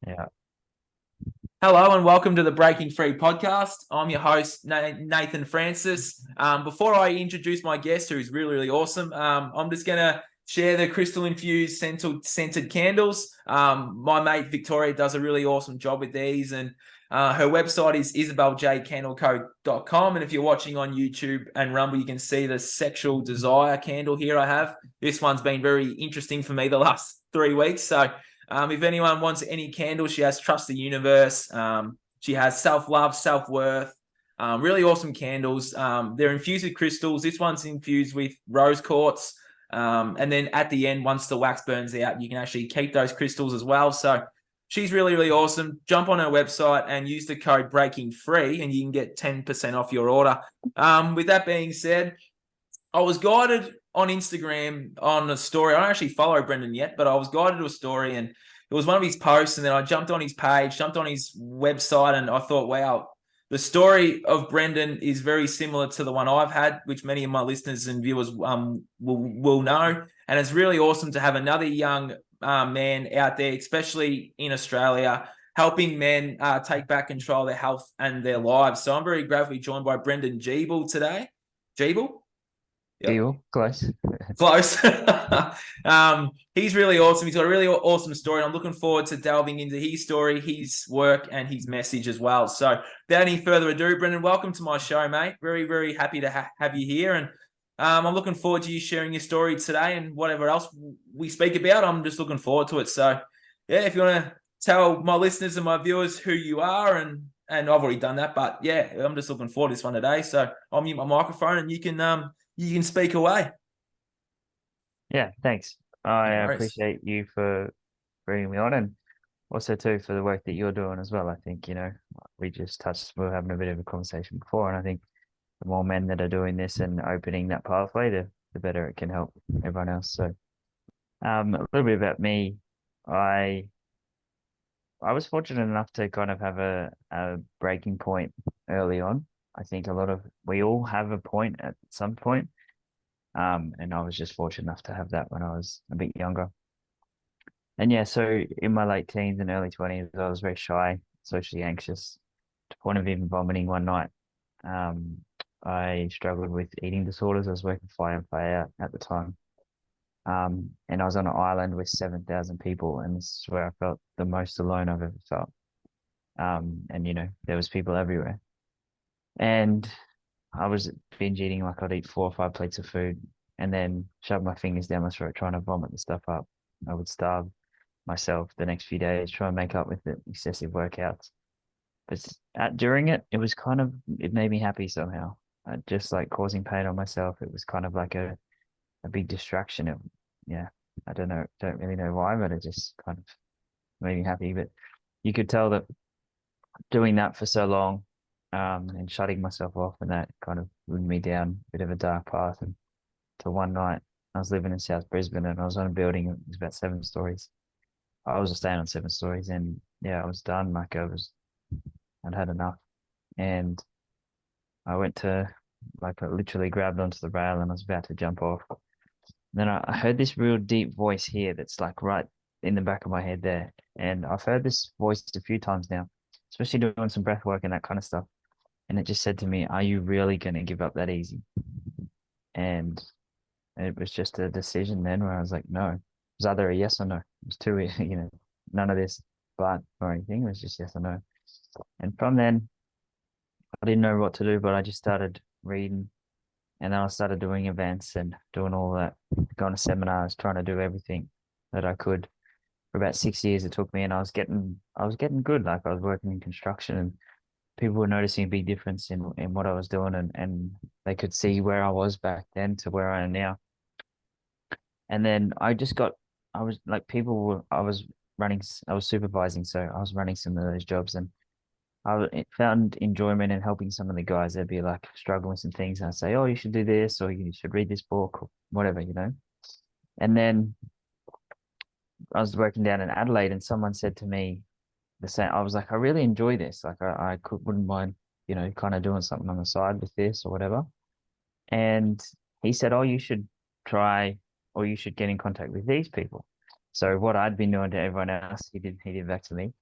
Yeah. Hello and welcome to the Breaking Free podcast. I'm your host, Nathan Francis. Before I introduce my guest, who's really, really awesome, I'm just going to share the crystal-infused scented candles. My mate Victoria does a really awesome job with these, and her website is isabeljcandleco.com. And if you're watching on YouTube and Rumble, you can see the Sexual Desire candle here I have. This one's been very interesting for me the last 3 weeks, so if anyone wants any candles, she has Trust the Universe. She has Self-Love, Self-Worth. Really awesome candles. They're infused with crystals. This one's infused with rose quartz. And then at the end, once the wax burns out, you can actually keep those crystals as well. So she's really, really awesome. Jump on her website and use the code Breaking Free, and you can get 10% off your order. With that being said, I was guided on Instagram on a story. I don't actually follow Brendon yet, but I was guided to a story, and it was one of his posts. And then I jumped on his page, jumped on his website, and I thought, wow, the story of Brendon is very similar to the one I've had, which many of my listeners and viewers will know. And it's really awesome to have another young man out there, especially in Australia, helping men take back control of their health and their lives. So I'm very gratefully joined by Brendon Giebel today. Giebel? Yep. Deal. Close. Close. He's really awesome. He's got a really awesome story. I'm looking forward to delving into his story, his work, and his message as well. So, without any further ado, Brendon, welcome to my show, mate. Very, very happy to have you here. And I'm looking forward to you sharing your story today and whatever else we speak about. I'm just looking forward to it. So, yeah, if you want to tell my listeners and my viewers who you are, and I've already done that, but yeah, I'm just looking forward to this one today. So, I'll mute my microphone and you can speak away. Yeah, thanks. I No worries. appreciate you for bringing me on, and also too for the work that you're doing as well. I think, we were having a bit of a conversation before, and I think the more men that are doing this and opening that pathway, the better it can help everyone else. So, a little bit about me. I I was fortunate enough to kind of have a breaking point early on. I think we all have a point at some point. And I was just fortunate enough to have that when I was a bit younger. And yeah, so in my late teens and early 20s, I was very shy, socially anxious, to the point of even vomiting one night. Um, I struggled with eating disorders. I was working fly in, fly out at the time. And I was on an island with 7,000 people, and this is where I felt the most alone I've ever felt. And there was people everywhere. And I was binge eating, like I'd eat 4 or 5 plates of food and then shove my fingers down my throat trying to vomit the stuff up. I would starve myself the next few days, try and make up with the excessive workouts. But during it, it made me happy somehow. Just like causing pain on myself, it was kind of like a big distraction. Yeah, I don't really know why, but it just kind of made me happy. But you could tell that doing that for so long, and shutting myself off, and that kind of led me down a bit of a dark path. And to one night, I was living in South Brisbane, and I was on a building. It was about 7 stories. I was staying on 7 stories, and yeah, I was done. I'd had enough, and I went to, I literally grabbed onto the rail, and I was about to jump off. Then I heard this real deep voice here that's like right in the back of my head there, and I've heard this voice a few times now, especially doing some breath work and that kind of stuff. And it just said to me, "Are you really going to give up that easy?" And it was just a decision then where I was like, no. It was either a yes or no. It was two, none of this but or anything. It was just yes or no. And from then, I didn't know what to do, but I just started reading, and then I started doing events and doing all that, going to seminars, trying to do everything that I could. For about 6 years, it took me, and I was getting good. Like I was working in construction, and people were noticing a big difference in what I was doing, and they could see where I was back then to where I am now. And then I was like, I was supervising, so I was running some of those jobs, and found enjoyment in helping some of the guys. They'd be like struggling with some things, and I'd say, "Oh, you should do this, or you should read this book, or whatever." And then I was working down in Adelaide, and someone said to me the same. I was like, "I really enjoy this. Like, wouldn't mind, kind of doing something on the side with this or whatever." And he said, "Oh, you should try, or you should get in contact with these people." So what I'd been doing to everyone else, he did back to me.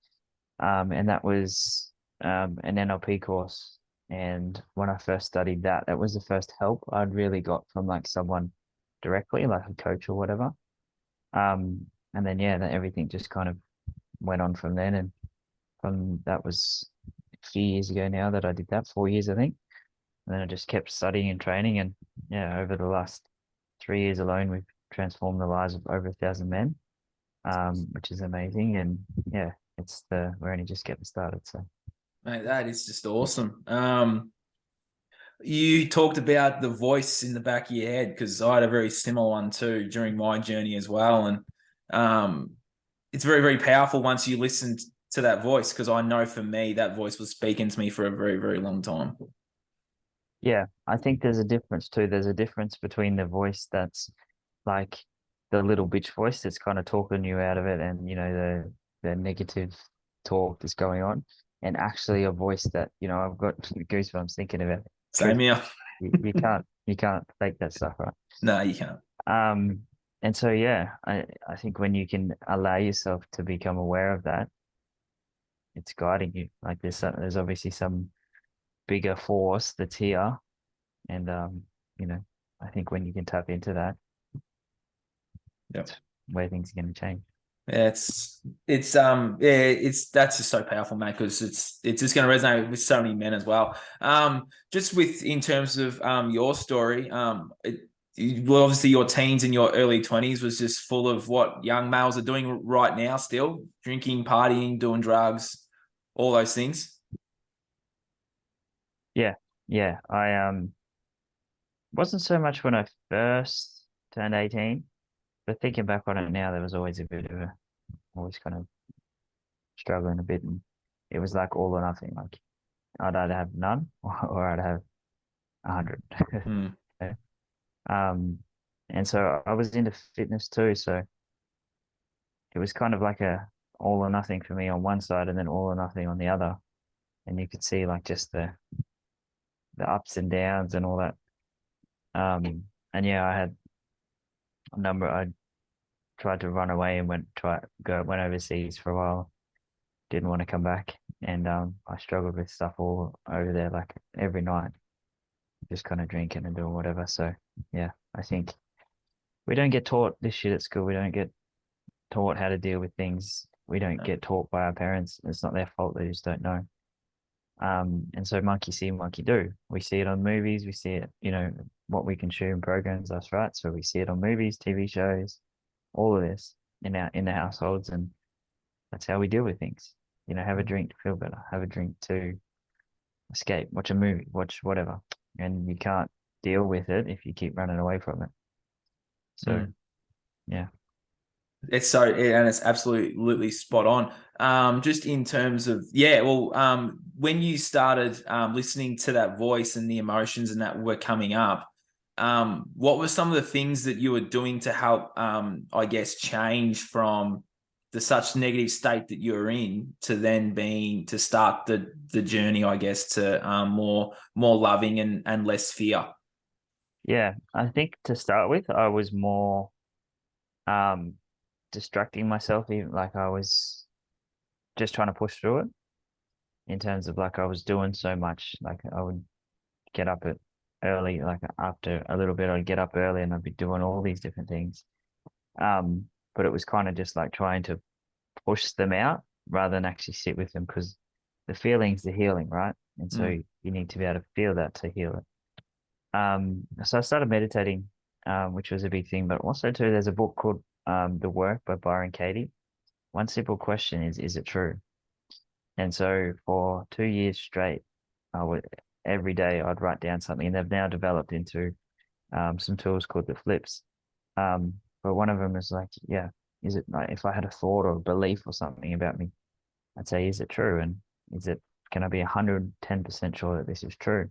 And that was an NLP course. And when I first studied that, that was the first help I'd really got from like someone directly, like a coach or whatever. And then yeah, then everything just kind of went on from then. And from that was a few years ago now that I did that, 4 years I think. And then I just kept studying and training. And yeah, over the last 3 years alone, we've transformed the lives of over 1,000 men, which is amazing. And yeah, we're only just getting started. So Mate, that is just awesome. You talked about the voice in the back of your head, because I had a very similar one too during my journey as well. And it's very, very powerful once you listen to that voice, because I know for me, that voice was speaking to me for a very, very long time. yeah, I think there's a difference too. There's a difference between the voice that's like the little bitch voice that's kind of talking you out of it, and the negative talk that's going on, and actually a voice that I've got goosebumps thinking about it. Same Truth, here. you can't fake that stuff, right? No, you can't. Um, and so yeah, I think when you can allow yourself to become aware of that, it's guiding you. Like there's obviously some bigger force that's here, and you know, I think when you can tap into that, Yep. that's where things are going to change. Yeah, it's that's just so powerful, mate, because it's just going to resonate with so many men as well. Just with in terms of your story, well, obviously your teens and your early 20s was just full of what young males are doing right now, still drinking, partying, doing drugs, all those things. Yeah, yeah. I wasn't so much when I first turned 18, but thinking back on it now, there was always a bit of always kind of struggling a bit, and it was like all or nothing. Like I'd either have none or I'd have 100. Hmm. Yeah. Um, and so I was into fitness too, so it was kind of like a all or nothing for me on one side, and then all or nothing on the other. And you could see like just the ups and downs and all that. And yeah, I had a number. I tried to run away and went overseas for a while. Didn't want to come back, and I struggled with stuff all over there, like every night, just kind of drinking and doing whatever. So yeah, I think we don't get taught this shit at school. We don't get taught how to deal with things. We don't get taught by our parents. It's not their fault. They just don't know. And so monkey see, monkey do. We see it on movies. We see it, what we consume programs us, right? So we see it on movies, TV shows, all of this in the households, and that's how we deal with things. Have a drink to feel better. Have a drink to escape. Watch a movie. Watch whatever. And you can't deal with it if you keep running away from it. So Hmm. yeah. And it's absolutely spot on. Just in terms of, yeah, well, when you started listening to that voice and the emotions and that were coming up, what were some of the things that you were doing to help, I guess, change from the such negative state that you were in to then to start the journey, I guess, to more loving and less fear? Yeah. I think to start with, I was more um distracting myself, even like I was just trying to push through it in terms of like I was doing so much. Like I would get up at early, like after a little bit, I'd get up early and I'd be doing all these different things. Um, but it was kind of just like trying to push them out rather than actually sit with them, because the feeling's the healing, right? And so Mm. you need to be able to feel that to heal it. So I started meditating, which was a big thing, but also too, there's a book called The Work by Byron Katie. One simple question is it true? And so for 2 years straight, I would every day I'd write down something, and they've now developed into some tools called the flips. But one of them is like, yeah, is it like if I had a thought or a belief or something about me, I'd say, is it true? And can I be 110% sure that this is true?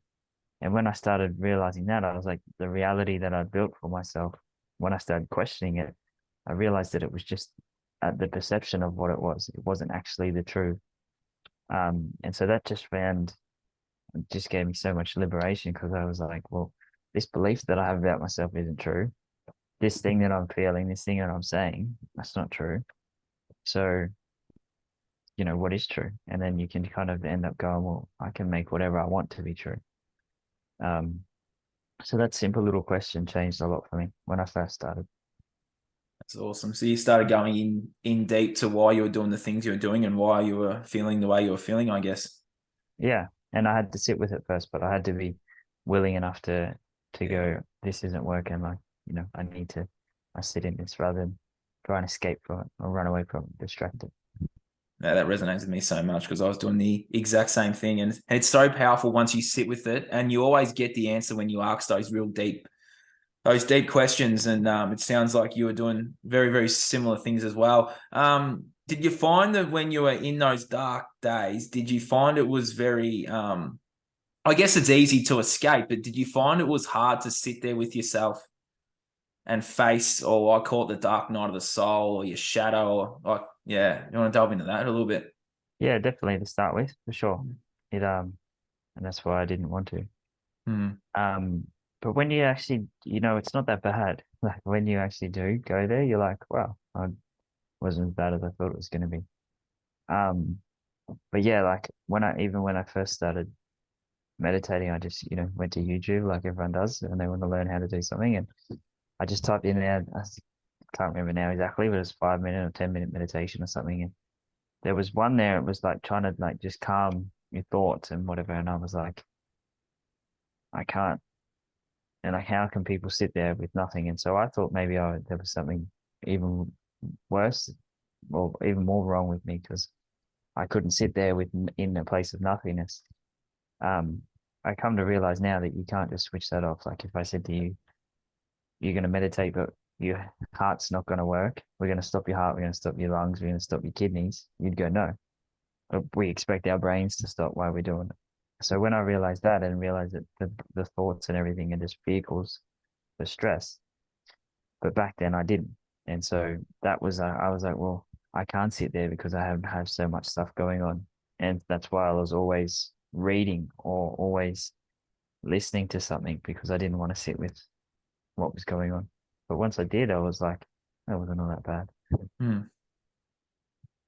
And when I started realizing that, I was like, the reality that I built for myself, when I started questioning it, I realized that it was just the perception of what it was. It wasn't actually the truth. And so that just gave me so much liberation, because I was like, well, this belief that I have about myself isn't true. this thing that I'm feeling, this thing that I'm saying, that's not true. So, what is true? And then you can kind of end up going, well, I can make whatever I want to be true. Um, so that simple little question changed a lot for me when I first started. That's awesome. So you started going in deep to why you were doing the things you were doing and why you were feeling the way you were feeling, I guess. Yeah. And I had to sit with it first, but I had to be willing enough to Yeah. go, this isn't working. Like, I sit in this rather than try and escape from it or run away from it, distracted. No, that resonates with me so much because I was doing the exact same thing. And it's so powerful once you sit with it, and you always get the answer when you ask those deep questions. And it sounds like you were doing very, very similar things as well. Did you find that when you were in those dark days, did you find it was very, I guess it's easy to escape, but did you find it was hard to sit there with yourself and face, or I call it the dark night of the soul, or your shadow, or like, yeah, you want to delve into that a little bit? Yeah, definitely to start with, for sure. And that's why I didn't want to. Hmm. Um, but when you actually, it's not that bad. Like when you actually do go there, you're like, wow, I wasn't as bad as I thought it was going to be. Um, but yeah, like even when I first started meditating, I just, went to YouTube like everyone does, and they want to learn how to do something. And I just typed in there, can't remember now exactly, but it's 5 minute or 10 minute meditation or something. And there was one there, it was like trying to like just calm your thoughts and whatever. And I was like, I can't. And like, how can people sit there with nothing? And so I thought maybe there was something even worse or even more wrong with me because I couldn't sit there in a place of nothingness. Um, I come to realize now that you can't just switch that off. Like if I said to you, you're going to meditate, but your heart's not going to work. We're going to stop your heart. We're going to stop your lungs. We're going to stop your kidneys. You'd go, no. But we expect our brains to stop while we're doing it. So when I realized that and realized that the thoughts and everything are just vehicles for stress, but back then I didn't. And so that was, I was like, well, I can't sit there because I have so much stuff going on. And that's why I was always reading or always listening to something because I didn't want to sit with what was going on. But once I did, I was like, that wasn't all that bad. Hmm.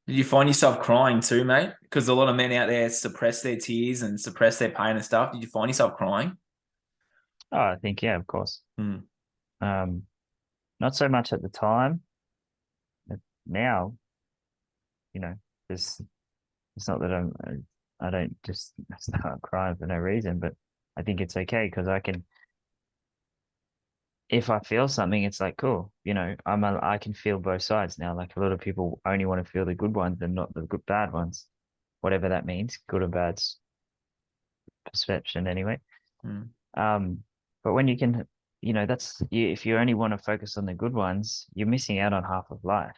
Did you find yourself crying too, mate? Because a lot of men out there suppress their tears and suppress their pain and stuff. Did you find yourself crying? Oh, I think, yeah, of course. Hmm. Um, Not so much at the time. But now, you know, there's it's not that I don't just start crying for no reason, but I think it's okay because if I feel something, it's like cool. I can feel both sides now. Like a lot of people only want to feel the good ones and not the good bad ones, whatever that means, good or bad perception anyway. Hmm. Um, but when you can, if you only want to focus on the good ones, you're missing out on half of life,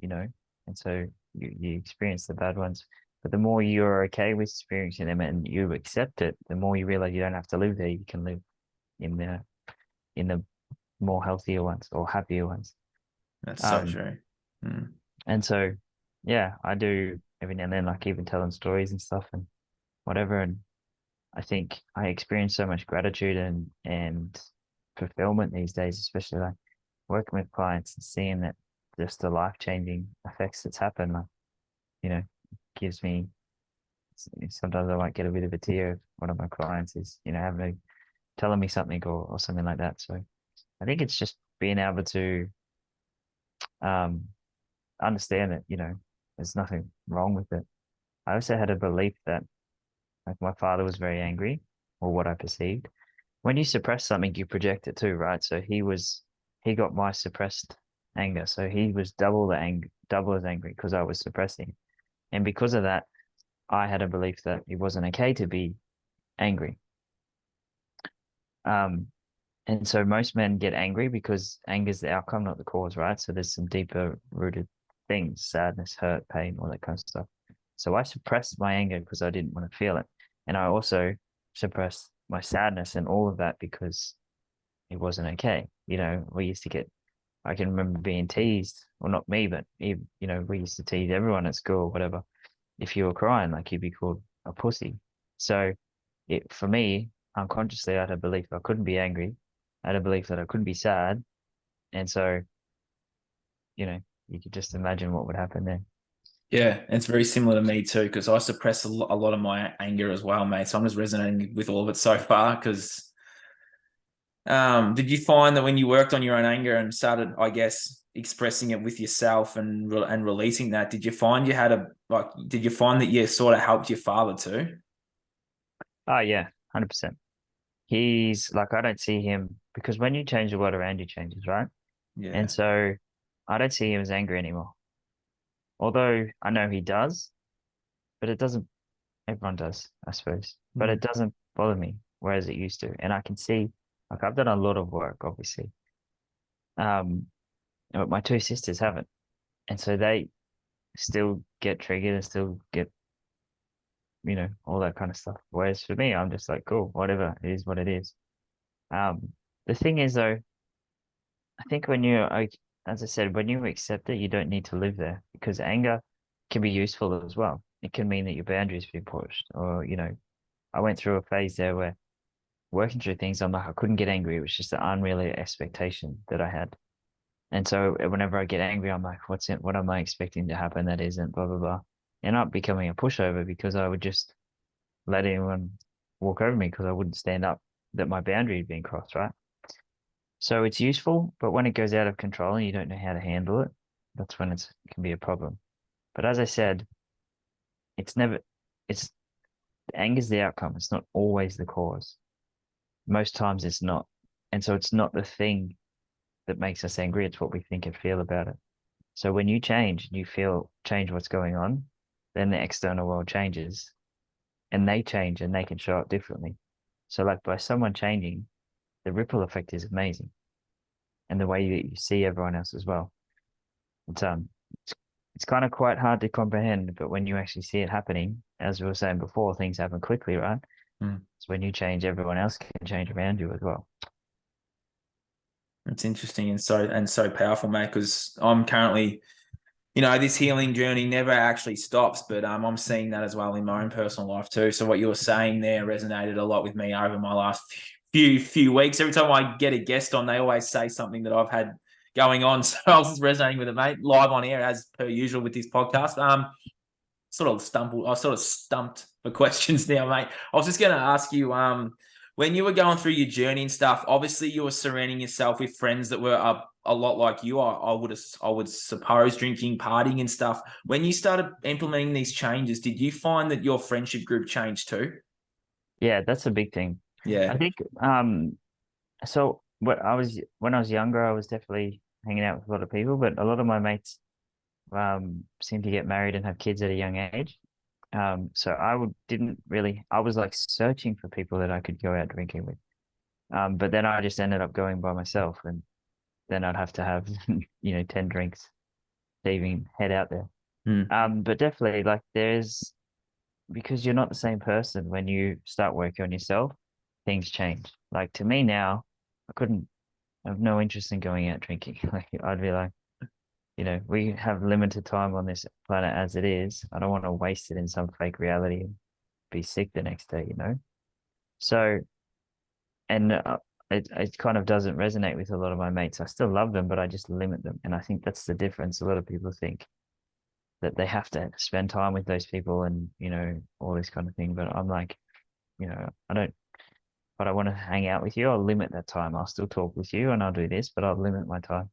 you know, and so you experience the bad ones. But the more you're okay with experiencing them and you accept it, the more you realize you don't have to live there. You can live in the more healthier ones or happier ones. That's so Um, true. Hmm. and so yeah, I do every now and then, like even telling stories and stuff and whatever. And I think I experience so much gratitude and fulfillment these days, especially like working with clients and seeing that just the life changing effects that's happened. Like, gives me sometimes I might get a bit of a tear if one of my clients is, telling me something or something like that. So I think it's just being able to um understand that, there's nothing wrong with it. I also had a belief that like my father was very angry, or what I perceived. When you suppress something, you project it too, right? So he got my suppressed anger. So he was double as angry because I was suppressing. And because of that, I had a belief that it wasn't okay to be angry. Um, and so most men get angry because anger is the outcome, not the cause, right? So there's some deeper rooted things, sadness, hurt, pain, all that kind of stuff. So I suppressed my anger because I didn't want to feel it. And I also suppressed my sadness and all of that because it wasn't okay. We used to get, I can remember being teased, well, not me, but, we used to tease everyone at school, whatever. If you were crying, like you'd be called a pussy. So for me, unconsciously, I had a belief I couldn't be angry. I had a belief that I couldn't be sad. And so, you could just imagine what would happen there. Yeah, and it's very similar to me too, because I suppress a lot of my anger as well, mate. So I'm just resonating with all of it so far. Because did you find that when you worked on your own anger and started, I guess, expressing it with yourself and releasing that, did you find you had did you find that you sort of helped your father too? Oh yeah, 100%. He's like, I don't see him because when you change the world around you changes, right? And Yeah. so I don't see him as angry anymore. Although I know he does, but it doesn't, everyone does, I suppose, but it Mm. doesn't bother me, whereas it used to. And I can see, like, I've done a lot of work, obviously. Um, but my two sisters haven't. And so they still get triggered and still get, all that kind of stuff. Whereas for me, I'm just like, cool, whatever, it is what it is. The thing is, though, I think as I said, when you accept it, you don't need to live there because anger can be useful as well. It can mean that your boundaries being pushed, or I went through a phase there where working through things, I'm like, I couldn't get angry. It was just an unrealistic expectation that I had. And so whenever I get angry, I'm like, what am I expecting to happen that isn't, blah, blah, blah. End up becoming a pushover because I would just let anyone walk over me because I wouldn't stand up that my boundary had been crossed, right? So it's useful, but when it goes out of control and you don't know how to handle it, that's when it can be a problem. But as I said, it's never, it's anger's the outcome. It's not always the cause. Most times it's not. And so it's not the thing that makes us angry. It's what we think and feel about it. So when you change and change what's going on, then the external world changes and they change and they can show up differently. So like by someone changing, the ripple effect is amazing. And the way you see everyone else as well. It's um it's, it's kind of quite hard to comprehend, but when you actually see it happening, as we were saying before, things happen quickly, right? Mm. So when you change, everyone else can change around you as well. It's interesting and so powerful, mate. Because I'm currently, this healing journey never actually stops, but I'm seeing that as well in my own personal life too. So what you were saying there resonated a lot with me over my last few weeks. Every time I get a guest on, they always say something that I've had going on. So I was just resonating with it, mate, live on air as per usual with this podcast. I was sort of stumped for questions now, mate. I was just going to ask you, when you were going through your journey and stuff, obviously you were surrounding yourself with friends that were a lot like you. I would suppose drinking, partying and stuff. When you started implementing these changes, did you find that your friendship group changed too? Yeah, that's a big thing. I Yeah. think so when I was younger, I was definitely hanging out with a lot of people, but a lot of my mates seem to get married and have kids at a young age. So didn't really, I was like searching for people that I could go out drinking with. But then I just ended up going by myself and then I'd have to have, 10 drinks to even head out there. Hmm. But definitely because you're not the same person when you start working on yourself, things change. Like to me now, I have no interest in going out drinking. Like I'd be like, we have limited time on this planet as it is. I don't want to waste it in some fake reality and be sick the next day. So, and it kind of doesn't resonate with a lot of my mates. I still love them, but I just limit them. And I think that's the difference. A lot of people think that they have to spend time with those people and, all this kind of thing. But I'm like, I don't, but I want to hang out with you. I'll limit that time. I'll still talk with you and I'll do this, but I'll limit my time.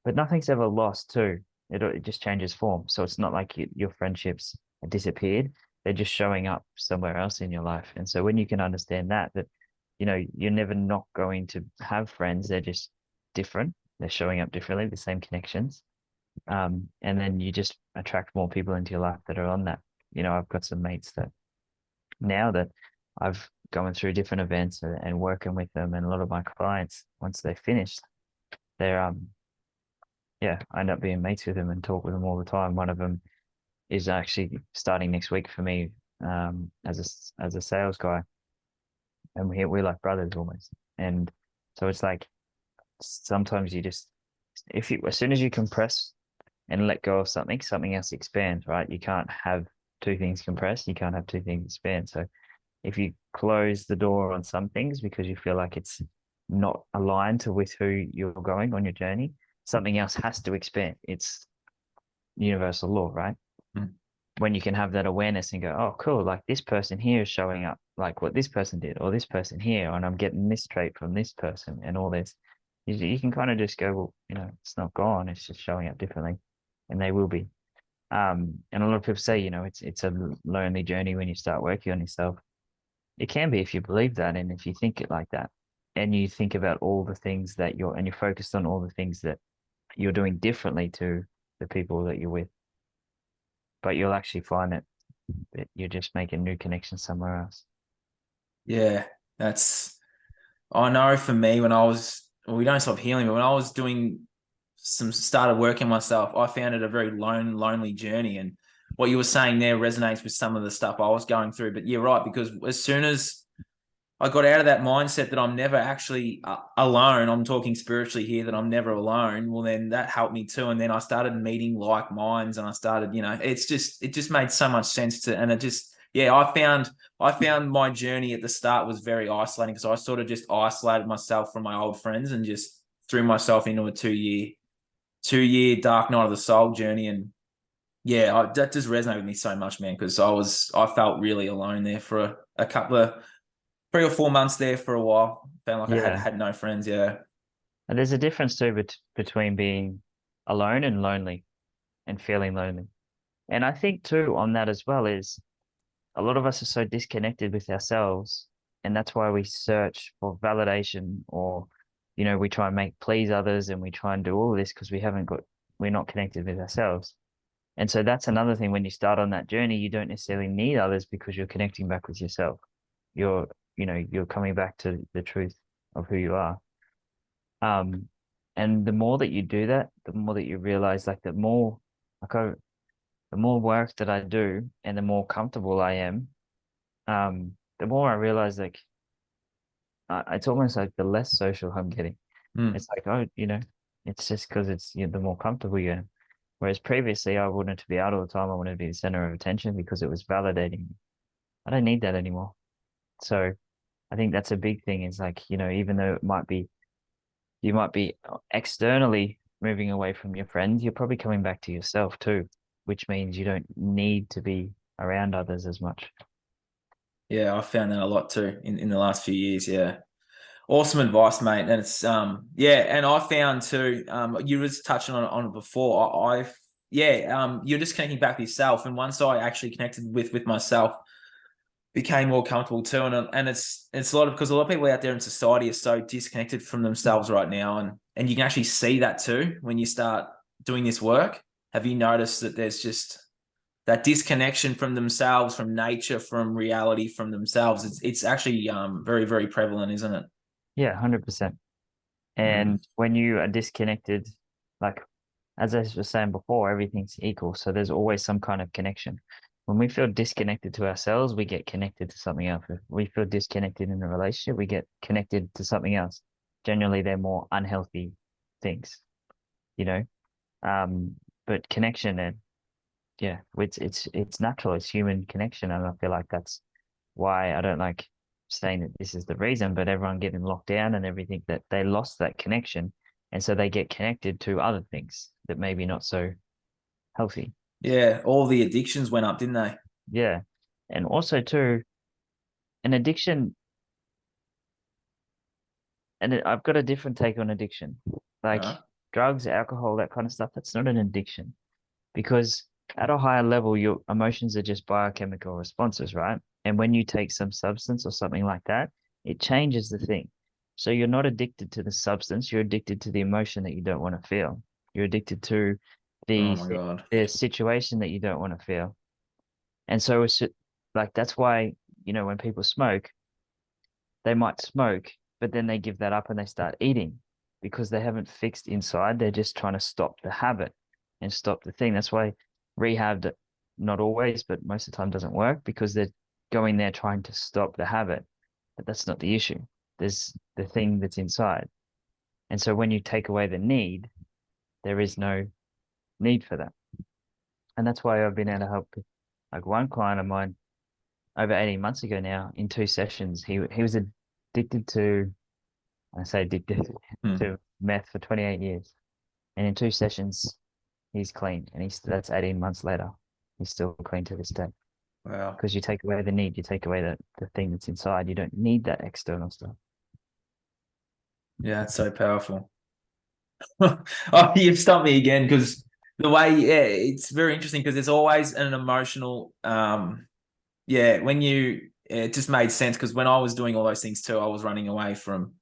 But nothing's ever lost too. It just changes form. So it's not like your friendships have disappeared. They're just showing up somewhere else in your life. And so when you can understand that, you're never not going to have friends. They're just different. They're showing up differently, the same connections. And then you just attract more people into your life that are on that. I've got some mates that now that I've gone through different events and working with them, and a lot of my clients, once they're finished, they're yeah, I end up being mates with them and talk with them all the time. One of them is actually starting next week for me as a sales guy, and we're like brothers almost. And so it's like sometimes you just if you as soon as you compress and let go of something, something else expands, right? You can't have two things compressed. You can't have two things expand. So if you close the door on some things because you feel like it's not aligned to with who you're going on your journey, something else has to expand. It's universal law, right? Mm. When you can have that awareness and go, oh, cool, like this person here is showing up like what this person did, or this person here, and I'm getting this trait from this person and all this. You can kind of just go, well, it's not gone, it's just showing up differently, and they will be. And a lot of people say, it's a lonely journey when you start working on yourself. It can be if you believe that and if you think it like that, and you think about all the things that you're focused on all the things that you're doing differently to the people that you're with, but you'll actually find that you're just making new connections somewhere else. Yeah, that's. I know for me when I was, well, we don't stop healing, but when I was doing started working myself, I found it a very lonely journey. And what you were saying there resonates with some of the stuff I was going through. But you're right, because as soon as I got out of that mindset that I'm never actually alone, I'm talking spiritually here, that I'm never alone. Well, then that helped me too. And then I started meeting like minds, and I started, it just made so much sense and it just, yeah, I found my journey at the start was very isolating, because I sort of just isolated myself from my old friends and just threw myself into a 2-year dark night of the soul journey. And yeah, that just resonated with me so much, man, because I felt really alone there for a couple of 3 or 4 months there for a while. Felt like I had Yeah. had no friends. Yeah. And there's a difference too between being alone and lonely and feeling lonely. And I think too on that as well is a lot of us are so disconnected with ourselves, and that's why we search for validation, or we try and make please others, and we try and do all of this because we're not connected with ourselves. And so that's another thing. When you start on that journey, you don't necessarily need others because you're connecting back with yourself. You're you're coming back to the truth of who you are. um and the more that you do that, the more that you realize, like, like I, the more work that I do and the more comfortable I am, the more I realize, like, it's almost like the less social I'm getting. Mm. It's like, oh, it's just because it's, the more comfortable you are. Whereas previously, I wanted to be out all the time. I wanted to be the center of attention because it was validating me. I don't need that anymore. So I think that's a big thing. Is like, even though you might be externally moving away from your friends, you're probably coming back to yourself too, which means you don't need to be around others as much. Yeah, I found that a lot too in the last few years. Yeah. Awesome advice, mate. And it's yeah, and I found too, you was touching on it before. You're just connecting back with yourself. And once I actually connected with myself, became more comfortable too. And it's a lot of, because a lot of people out there in society are so disconnected from themselves right now. And you can actually see that too when you start doing this work. Have you noticed that there's just that disconnection from themselves, from nature, from reality, from themselves? It's actually very, very prevalent, isn't it? Yeah, 100%. Mm. And when you are disconnected, like, as I was saying before, everything's equal. So there's always some kind of connection. When we feel disconnected to ourselves, we get connected to something else. If we feel disconnected in a relationship, we get connected to something else. Generally, they're more unhealthy things, you know. Um, but connection, and yeah, it's natural. It's human connection, and I feel like that's why I don't like saying that this is the reason, but everyone getting locked down and everything, that they lost that connection, and so they get connected to other things that maybe not so healthy. Yeah, all the addictions went up, didn't they? Yeah, and also too, an addiction, and I've got a different take on addiction, like Uh, drugs, alcohol, that kind of stuff. That's not an addiction, because at a higher level, your emotions are just biochemical responses, right? And when you take some substance or something like that, it changes the thing. So you're not addicted to the substance, you're addicted to the emotion that you don't want to feel. You're addicted to oh the my God. the situation that you don't want to feel. And so it's like that's why, when people smoke, they might smoke, but then they give that up and they start eating because they haven't fixed inside. They're just trying to stop the habit and stop the thing. That's why rehab, not always, but most of the time, doesn't work, because they're going there trying to stop the habit. But that's not the issue. There's the thing that's inside. And so when you take away the need, there is no need for that. And that's why I've been able to help, like, one client of mine over 18 months ago now, in 2 sessions. He was addicted to I say addicted Hmm. to meth for 28 years. And in 2 sessions, he's clean. And that's 18 months later. He's still clean to this day. Wow. Because you take away the need, you take away the thing that's inside. You don't need that external stuff. Yeah, that's so powerful. Oh, you've stumped me again because the way, yeah, it's very interesting because there's always an emotional, yeah, when it just made sense because when I was doing all those things too, I was running away from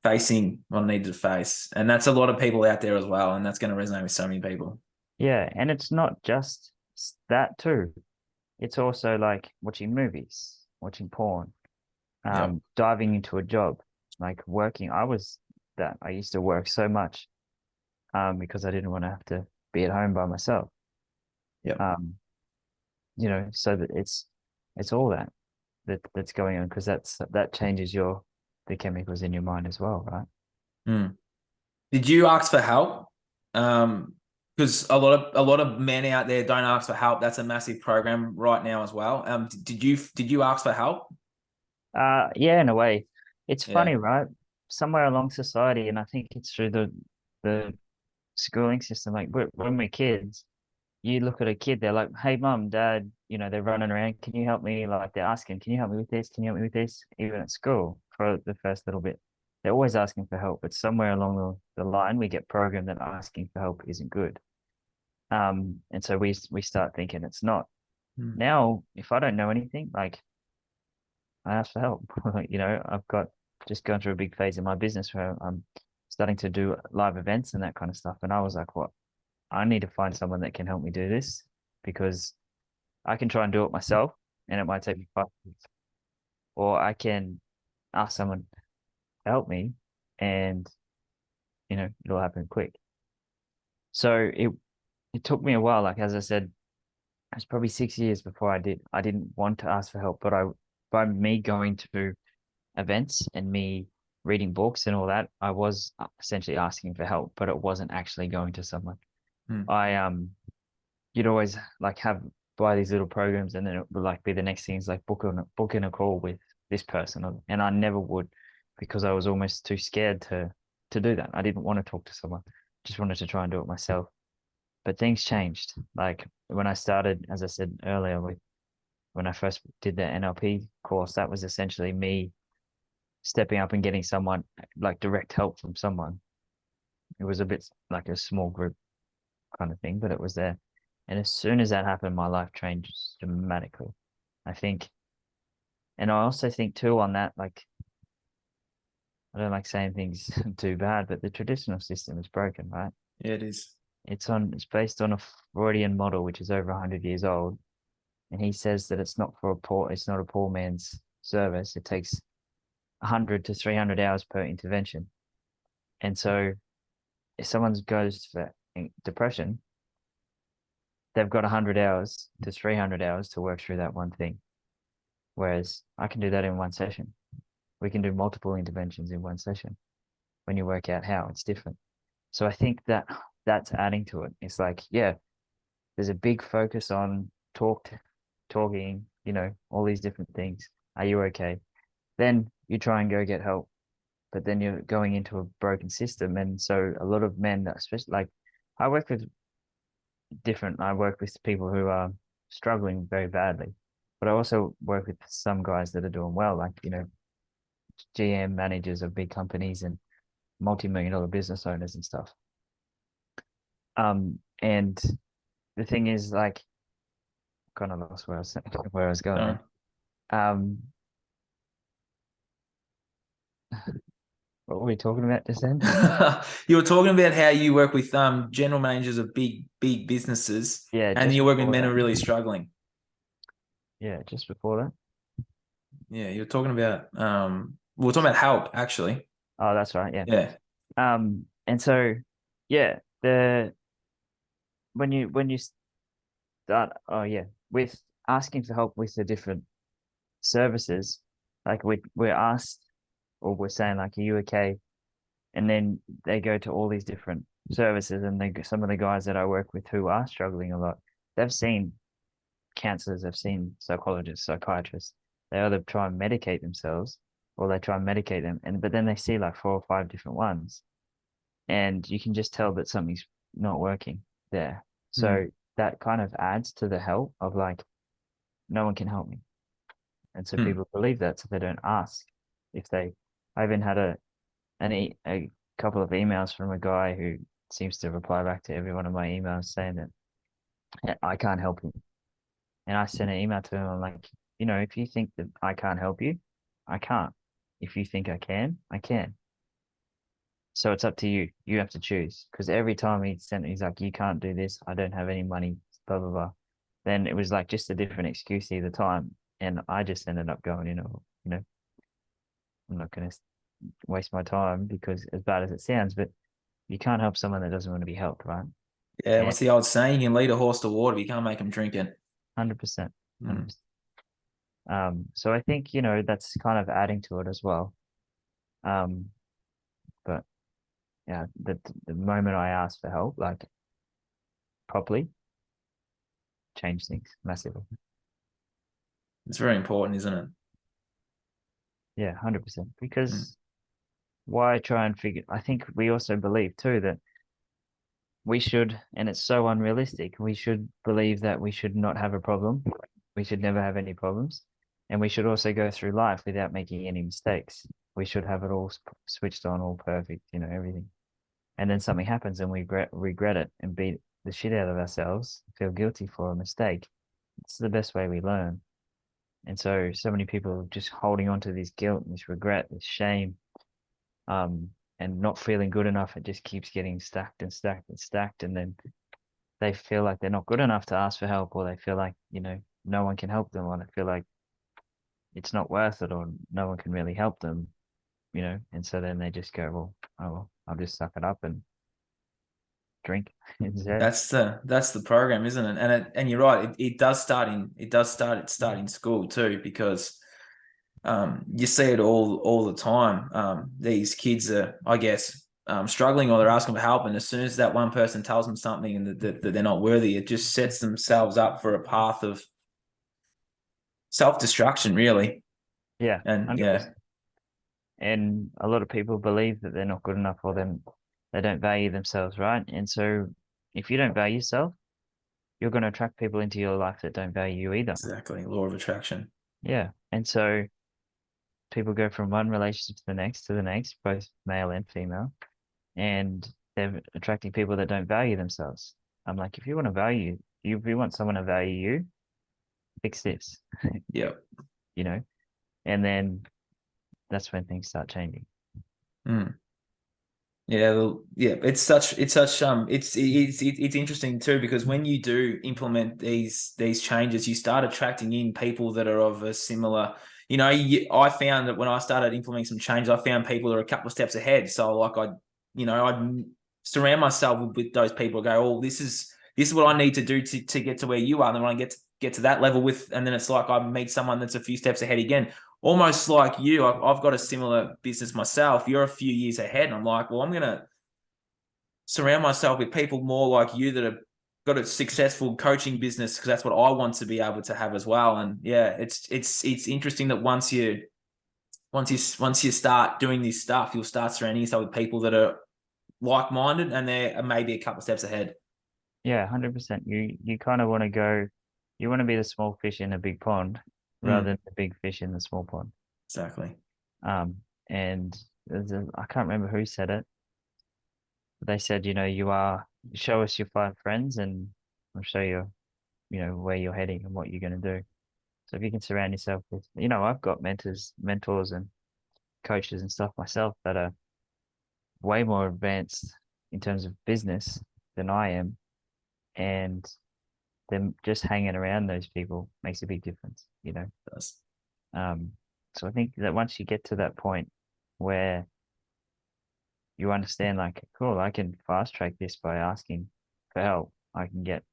facing what I needed to face. And that's a lot of people out there as well. And that's going to resonate with so many people. Yeah. And it's not just that too. It's also like watching movies, watching porn, Yeah. diving into a job, like working. I used to work so much because I didn't want to have to be at home by myself. Yeah. Um, so that it's all that's going on because that changes the chemicals in your mind as well, right? Mm. Did you ask for help? Because a lot of men out there don't ask for help. That's a massive program right now as well. Did you ask for help? Yeah, in a way. It's Yeah. funny, right? Somewhere along society, and I think it's through the schooling system. Like when we're kids, you look at a kid, they're like, "Hey, mom, dad," they're running around. Can you help me? Like they're asking, "Can you help me with this? Can you help me with this?" Even at school for the first little bit, they're always asking for help. But somewhere along the line, we get programmed that asking for help isn't good. And so we start thinking it's not. Mm. Now, if I don't know anything, like I ask for help. I've got just gone through a big phase in my business where I'm starting to do live events and that kind of stuff. And I was like, what? I need to find someone that can help me do this because I can try and do it myself and it might take me 5 minutes. Or I can ask someone to help me and, it'll happen quick. So it took me a while. Like, as I said, it was probably 6 years before I didn't want to ask for help, but by me going to events and me reading books and all that, I was essentially asking for help, but it wasn't actually going to someone. Mm. You'd always like have buy these little programs, and then it would like be the next thing is like book in a call with this person, and I never would because I was almost too scared to do that. I didn't want to talk to someone, just wanted to try and do it myself. But things changed. Like when I started, as I said earlier, when I first did the NLP course, that was essentially me stepping up and getting someone like direct help from someone. It was a bit like a small group kind of thing, but it was there. And as soon as that happened, my life changed dramatically. I think, and I also think too on that, like, I don't like saying things too bad, but the traditional system is broken, right? Yeah, it is. It's based on a Freudian model, which is over 100 years old. And he says that it's not a poor man's service. It takes 100 to 300 hours per intervention. And so if someone goes for depression, they've got 100 hours to 300 hours to work through that one thing. Whereas I can do that in one session. We can do multiple interventions in one session when you work out how it's different. So I think that's adding to it. It's like, yeah, there's a big focus on talking, all these different things. Are you okay? Then you try and go get help, but then you're going into a broken system. And so a lot of men, especially like I work with I work with people who are struggling very badly, but I also work with some guys that are doing well, like, GM managers of big companies and multi-million dollar business owners and stuff. And the thing is, like, kind of lost where I was going Uh, there. Um, what were we talking about just then? you were talking about how you work with general managers of big businesses, Yeah, and just you work with before men who that. are really struggling. Yeah, just before that. Yeah, you're talking about we're talking about help actually. Oh, that's right. Yeah. Yeah. And so, yeah, when you start, oh yeah, with asking for help with the different services, like we're asked or we're saying like, are you okay? And then they go to all these different services, and some of the guys that I work with who are struggling a lot, they've seen counselors, they've seen psychologists, psychiatrists. They either try and medicate themselves or they try and medicate them, but then they see like 4 or 5 different ones, and you can just tell that something's not working there. Mm. So that kind of adds to the help of like, no one can help me. And so Mm. people believe that, so they don't ask if they. I even had a couple of emails from a guy who seems to reply back to every one of my emails saying that, "Yeah, I can't help you." And I sent an email to him. I'm like, if you think that I can't help you, I can't. If you think I can, I can. So it's up to you. You have to choose. Because every time he's like, you can't do this. I don't have any money, blah, blah, blah. Then it was like just a different excuse either time. And I just ended up going, I'm not going to waste my time, because as bad as it sounds, but you can't help someone that doesn't want to be helped, right? Yeah, And what's the old saying? You can lead a horse to water, but you can't make him drink it. 100%, Mm. 100%. So I think, that's kind of adding to it as well. Um, but yeah, the moment I asked for help, like properly, changed things massively. It's very important, isn't it? Yeah, 100%. Mm. Because why try and figure? I think we also believe too that we should, and it's so unrealistic, we should believe that we should not have a problem. We should never have any problems. And we should also go through life without making any mistakes. We should have it all switched on, all perfect, everything. And then something happens and we regret it and beat the shit out of ourselves, feel guilty for a mistake. It's the best way we learn. And so many people are just holding on to this guilt and this regret, this shame, um, and not feeling good enough. It just keeps getting stacked and stacked and stacked. And then they feel like they're not good enough to ask for help, or they feel like, no one can help them, or they feel like it's not worth it, or no one can really help them, and so then they just go, well, oh, well, I'll just suck it up and drink instead. That's the program, isn't it? And you're right. It does start in school too, because you see it all the time. These kids are, I guess, struggling, or they're asking for help, and as soon as that one person tells them something and that they're not worthy, it just sets themselves up for a path of self-destruction, really. Yeah, And yeah, 100%. And a lot of people believe that they're not good enough, or them they don't value themselves, right? And so if you don't value yourself, you're going to attract people into your life that don't value you either. exactly. Law of attraction. Yeah. And so people go from one relationship to the next, both male and female, and they're attracting people that don't value themselves. I'm like, if you want to value you, if you want someone to value you, fix this, Yeah. you know, and then that's when things start changing. Mm. Yeah. It's interesting too, because when you do implement these changes, you start attracting in people that are of a similar. I found that when I started implementing some change, I found people that are a couple of steps ahead. So like I'd surround myself with those people. Go, oh, this is what I need to do to get to where you are. And then when I get to that level and then it's like I meet someone that's a few steps ahead again. Almost like you, I've got a similar business myself. You're a few years ahead, and I'm like, well, I'm gonna surround myself with people more like you that have got a successful coaching business, because that's what I want to be able to have as well. And yeah, it's interesting that once you start doing this stuff, you'll start surrounding yourself with people that are like-minded, and they're maybe a couple of steps ahead. Yeah, 100%. You kind of want to go, you want to be the small fish in a big pond rather Mm, than the big fish in the small pond. exactly. And I can't remember who said it, but they said, show us your 5 friends and I'll show you, where you're heading and what you're going to do. So if you can surround yourself with, I've got mentors and coaches and stuff myself that are way more advanced in terms of business than I am. And them just hanging around those people makes a big difference. That's, Um, so I think that once you get to that point where you understand, like, cool, I can fast track this by asking for help. I can get,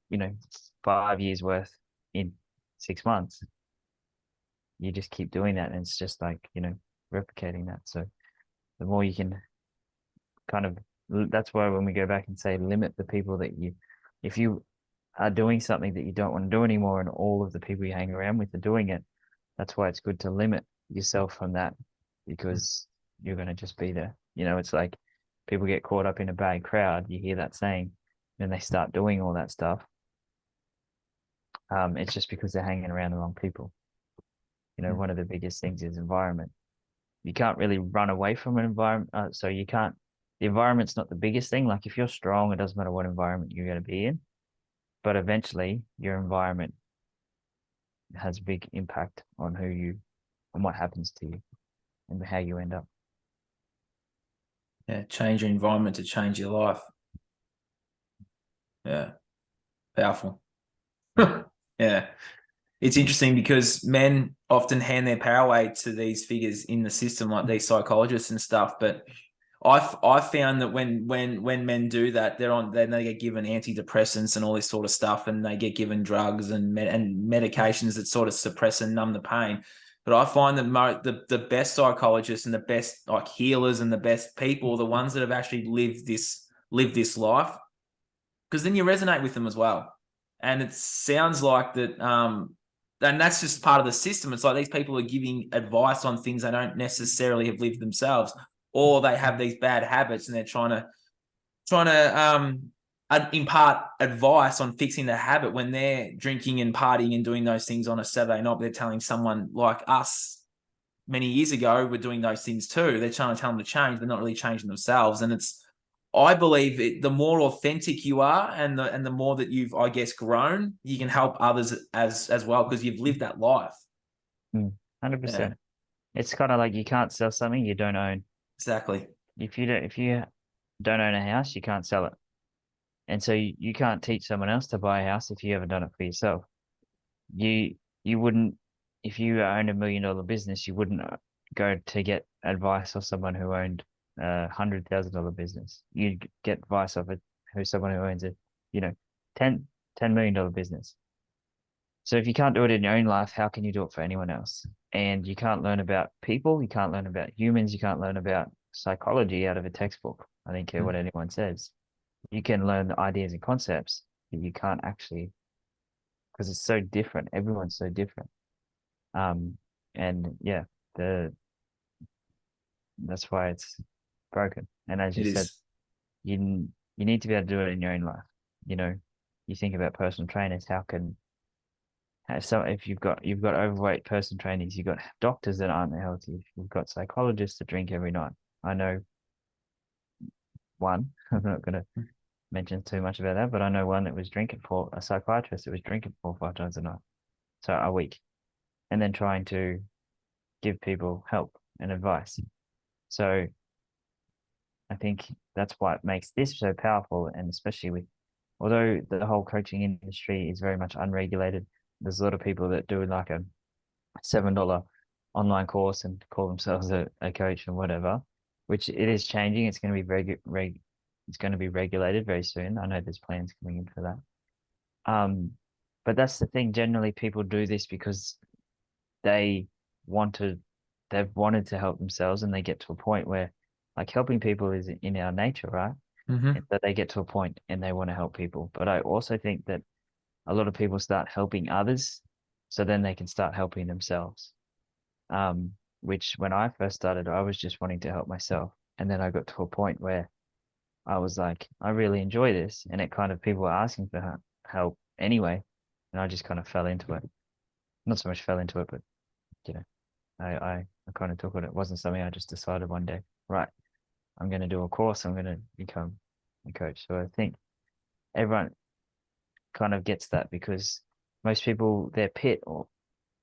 you know, 5 years worth in 6 months. You just keep doing that, and it's just like, replicating that. So the more you can kind of, that's why when we go back and say limit the people if you are doing something that you don't want to do anymore, and all of the people you hang around with are doing it, that's why it's good to limit yourself from that, because you're going to just be there. It's like people get caught up in a bad crowd. You hear that saying, and they start doing all that stuff. It's just because they're hanging around the wrong people. One of the biggest things is environment. You can't really run away from an environment. So you can't, the environment's not the biggest thing. Like if you're strong, it doesn't matter what environment you're going to be in, but eventually your environment has a big impact on on what happens to you and how you end up. Yeah, change your environment to change your life. Yeah, powerful. Yeah. It's interesting because men often hand their power away to these figures in the system, like these psychologists and stuff. But I found that when men do that, then they get given antidepressants and all this sort of stuff, and they get given drugs and medications that sort of suppress and numb the pain. But I find that the best psychologists and the best like healers and the best people, the ones that have actually lived this life, because then you resonate with them as well. And it sounds like that, and that's just part of the system. It's like these people are giving advice on things they don't necessarily have lived themselves, or they have these bad habits and they're trying to impart advice on fixing the habit when they're drinking and partying and doing those things on a Saturday night. They're telling someone like us many years ago, we're doing those things too. They're trying to tell them to change. They're not really changing themselves. And I believe the more authentic you are and the more that you've, I guess, grown, you can help others as well because you've lived that life. 100%. It's kind of like you can't sell something you don't own. Exactly. If you don't own a house, you can't sell it. And so you can't teach someone else to buy a house if you haven't done it for yourself. You wouldn't, if you owned $1 million business, you wouldn't go to get advice off someone who owned $100,000 business. You'd get advice off someone who owns a, you know, $10 million business. So if you can't do it in your own life, how can you do it for anyone else? And you can't learn about people, you can't learn about humans, you can't learn about psychology out of a textbook. I don't care what anyone says. You can learn the ideas and concepts, but you can't actually, because it's so different. Everyone's so different. And yeah, that's why it's broken. And as you It said, is. you need to be able to do it in your own life. You think about personal trainers, if you've got overweight person trainers, you've got doctors that aren't healthy, you've got psychologists that drink every night. I know one, I'm not gonna mention too much about that, but I know one that was drinking a psychiatrist that was drinking 4 or 5 times a night. So a week. And then trying to give people help and advice. So I think that's what makes this so powerful, and especially although the whole coaching industry is very much unregulated, there's a lot of people that do like a $7 online course and call themselves a coach and whatever, which it is changing. It's going to be it's going to be regulated very soon. I know there's plans coming in for that. But that's the thing. Generally, people do this because they wanted they've wanted to help themselves, and they get to a point where like helping people is in our nature, right? Mm-hmm. And that they get to a point and they want to help people. But I also think that a lot of people start helping others so then they can start helping themselves. Which when I first started, I was just wanting to help myself. And then I got to a point where I was like, I really enjoy this. And it kind of, people were asking for help anyway. And I just kind of fell into it. Not so much fell into it, but, you know, I kind of took it. It wasn't something I just decided one day, right, I'm going to do a course. I'm going to become a coach. So I think everyone kind of gets that because most people, their pit or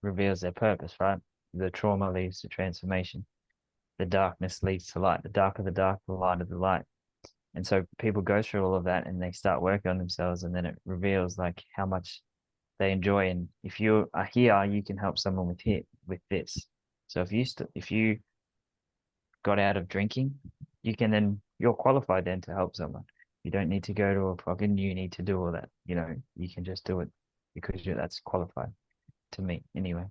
reveals their purpose, right? The trauma leads to transformation. The darkness leads to light. The darker the dark, the lighter the light. And so people go through all of that and they start working on themselves, and then it reveals like how much they enjoy. And if you are here, you can help someone with this. So if you got out of drinking, you're qualified then to help someone. You don't need to go to a fucking uni to do all that. You can just do it because that's qualified to me anyway.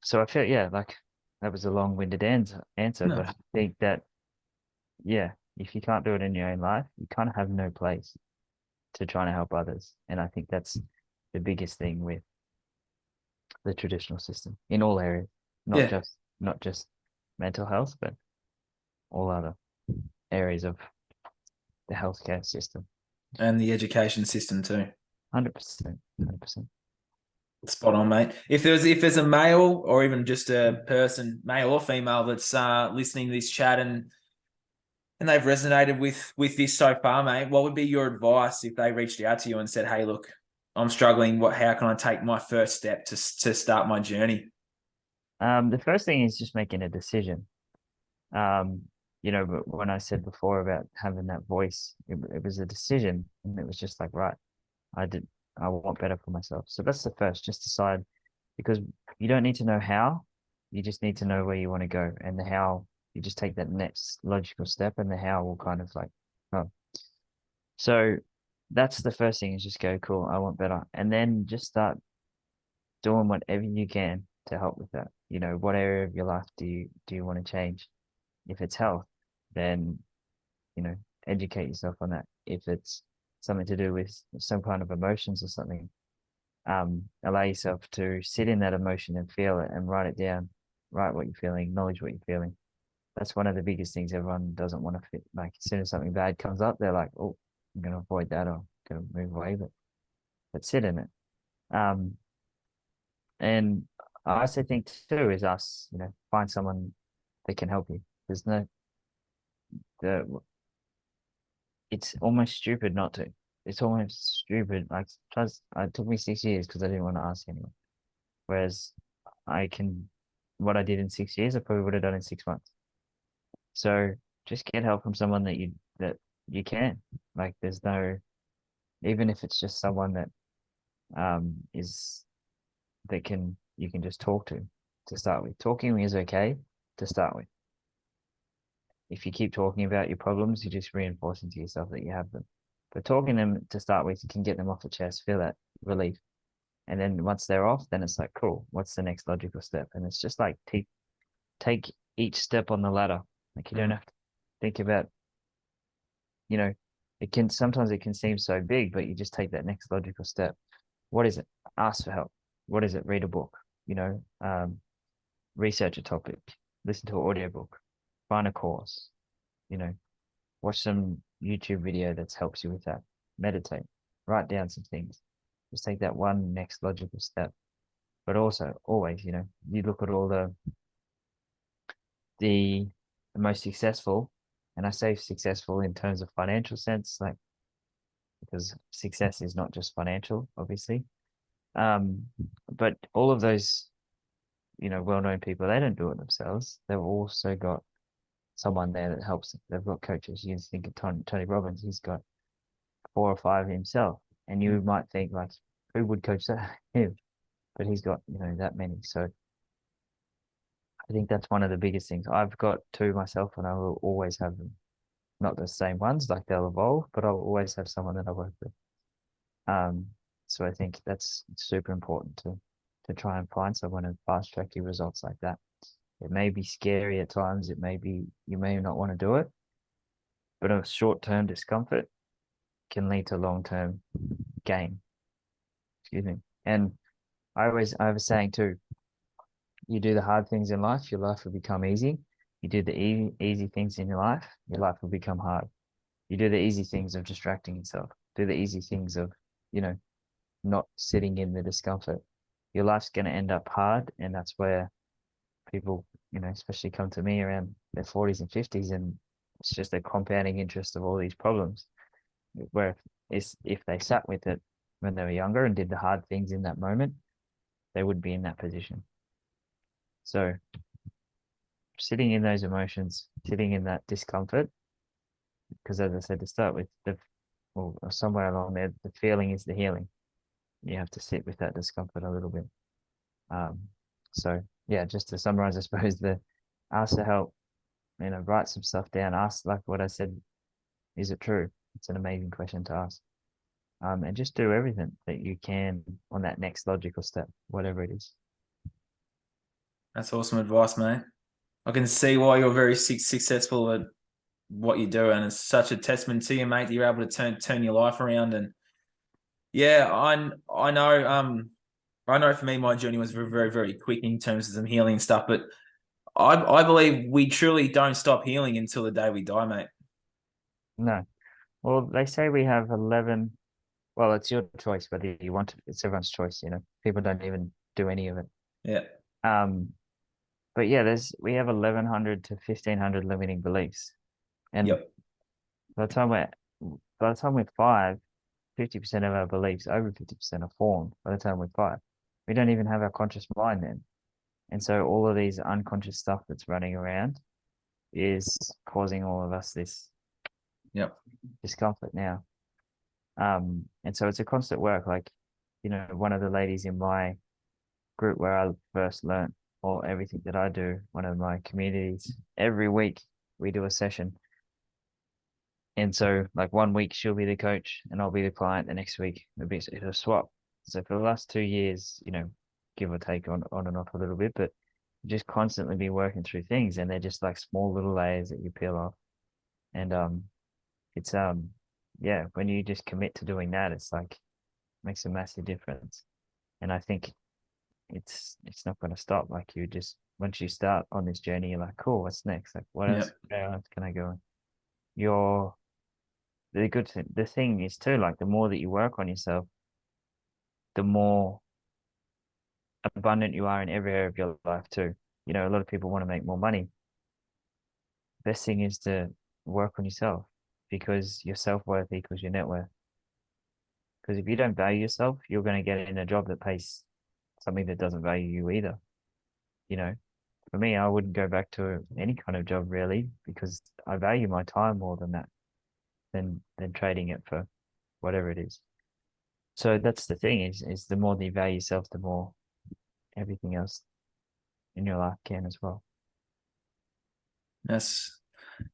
So I feel, yeah, like that was a long-winded answer, No. but I think that, yeah, if you can't do it in your own life, you kind of have no place to try to help others. And I think that's the biggest thing with the traditional system in all areas, Yeah. not just mental health, but all other areas of the healthcare system. And the education system too. 100%, 100%. Spot on, mate. If there's a male or even just a person, male or female, that's listening to this chat and they've resonated with this so far, mate, what would be your advice if they reached out to you and said, "Hey, look, I'm struggling. How can I take my first step to start my journey?" The first thing is just making a decision. Um, but when I said before about having that voice, it was a decision, and it was just like, right, I want better for myself. So that's the first, just decide, because you don't need to know how, you just need to know where you want to go, and the how, you just take that next logical step, and the how will kind of like, oh. So that's the first thing, is just go, cool, I want better, and then just start doing whatever you can to help with that. What area of your life do you want to change? If it's health, then you know, educate yourself on that. If it's something to do with some kind of emotions or something, allow yourself to sit in that emotion and feel it and write it down. Write what you're feeling, acknowledge what you're feeling. That's one of the biggest things everyone doesn't want to fit. Like, as soon as something bad comes up, they're like, oh, I'm going to avoid that, or I'm going to move away. But sit in it. Um, and I also think too is us, find someone that can help you. There's no, the it's almost stupid not to. It's almost stupid. Like, plus, it took me 6 years because I didn't want to ask anyone. Whereas what I did in 6 years, I probably would have done in 6 months. So just get help from someone that you can. Like, there's no, even if it's just someone that is that can you can just talk to start with. Talking is okay to start with. If you keep talking about your problems, you're just reinforcing to yourself that you have them. But talking them to start with, you can get them off the chest, feel that relief. And then once they're off, then it's like, cool, what's the next logical step? And it's just like take each step on the ladder. Like, you don't have to think about, sometimes it can seem so big, but you just take that next logical step. What is it? Ask for help. What is it? Read a book, research a topic, listen to an audiobook, find a course, you know, watch some YouTube video that helps you with that. Meditate, write down some things. Just take that one next logical step. But also, always, you look at all the most successful, and I say successful in terms of financial sense, like, because success is not just financial, obviously. Um, but all of those, well-known people, they don't do it themselves. They've also got someone there that helps them. They've got coaches. You can think of Tony Robbins. He's got 4 or 5 himself, and you might think, like, who would coach that? Him. But he's got, that many. So I think that's one of the biggest things. I've got 2 myself, and I will always have them. Not the same ones, like, they'll evolve, but I'll always have someone that I work with. So I think that's super important to try and find someone and fast track your results like that. It may be scary at times. You may not want to do it, but a short-term discomfort can lead to long-term gain. Excuse me. And I have a saying too: you do the hard things in life, your life will become easy. You do the easy things in your life will become hard. You do the easy things of distracting yourself. Do the easy things of, not sitting in the discomfort. Your life's going to end up hard, and that's where people, especially come to me around their 40s and 50s, and it's just a compounding interest of all these problems. Where if they sat with it when they were younger and did the hard things in that moment, they would be in that position. So sitting in those emotions, sitting in that discomfort, because as I said to start with, or somewhere along there, the feeling is the healing. You have to sit with that discomfort a little bit. So yeah, just to summarize, I suppose, ask for help, write some stuff down, ask, like what I said, is it true? It's an amazing question to ask. And just do everything that you can on that next logical step, whatever it is. That's awesome advice, mate. I can see why you're very successful at what you do, and it's such a testament to you, mate, that you're able to turn your life around. And yeah, I know I know for me, my journey was very, very, very quick in terms of some healing stuff, but I believe we truly don't stop healing until the day we die, mate. No. Well, they say we have 11. Well, it's your choice whether you want it. It's everyone's choice, you know. People don't even do any of it. Yeah. Um, but yeah, we have 1100 to 1500 limiting beliefs. And Yep. by the time we're by the time we're five, 50% of our beliefs, over 50% are formed by the time we're five. We don't even have our conscious mind then. And so all of these unconscious stuff that's running around is causing all of us this Yep. discomfort now. And so it's a constant work. Like, you know, one of the ladies in my group where I first learned all everything that I do, one of my communities, every week we do a session. And so like one week she'll be the coach and I'll be the client. The next week it'll swap. So for the last 2 years, you know, give or take on and off a little bit, but just constantly be working through things and they're just like small little layers that you peel off. And it's yeah, when you just commit to doing that, it's like makes a massive difference. And I think it's not going to stop. Like you just once you start on this journey, you're like, cool, what's next? Like what else? Yep. Where else can I go? You're the thing is too, like the more that you work on yourself, the more abundant you are in every area of your life too. You know, a lot of people want to make more money. Best thing is to work on yourself because your self-worth equals your net worth. Because if you don't value yourself, you're going to get in a job that pays something that doesn't value you either. You know, for me, I wouldn't go back to any kind of job really because I value my time more than that, than trading it for whatever it is. So that's the thing is the more that you value yourself, the more everything else in your life can as well. That's